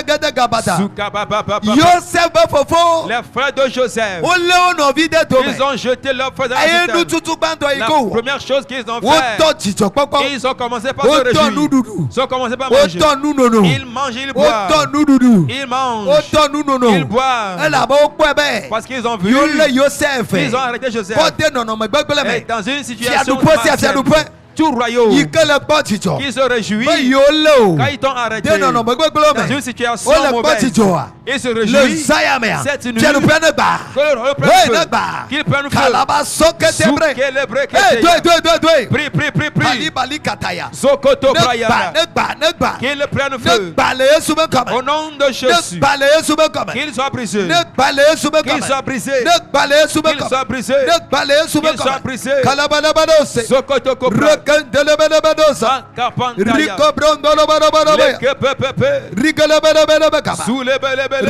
regede gabata. Soukabababa. Joseph fofo. Les frères de Joseph, O le ono vide to ils me. ont jeté leur frère dans la Aye nu citerne. tutu banto La iko. première chose qu'ils ont O fait, to jijo popo. ils ont commencé par se O to réjouir. nududu. Ils ont commencé par O manger. to nunono. Ils mangent, ils O boivent. to nududu. Ils O mangent, to nunono. ils boivent. Ela bo pebe. Parce qu'ils ont vu, Yo le Joseph. ils ont arrêté Joseph. Kote nono me gbegbele Et me. dans une Ti situation adupo si afi adupo. tout royaume Ikele gbo jijo. qui se réjouit Be yo le o. quand ils t'ont arrêté. De nono me gbegbele Dans une me. situation O le gbo mauvaise, jijo a. ils se Le réjouissent. Zaya me. C'est une Ti adupo ne ba. Que le royaume prenne Hey, feu. ne ba. Qu'il prenne feu. Kalaba sokete bre. Soukelebre Hey, keteya. doi. Prie, prie, prie, Bali prie. bali kataya. Zokoto Ne Brayana. gba. Qu'il prenne Ne feu. gba le Yesu me Au kome. nom de Ne Jésus. gba le Yesu me kome. Qu'il soit brisé. Ne gba le Yesu me Qu'il kome. soit brisé. Ne gba le Yesu me Qu'il kome. soit brisé. Ne gba le Yesu me Qu'il soit kome. brisé. Kalabalabadose. Zokoto Kopra. Rekendelebelebedosa. Kapankaya. Rico brondolobadobadobaya. Lekepepepe. Rigelebelebelebekaba. Soulebelebele.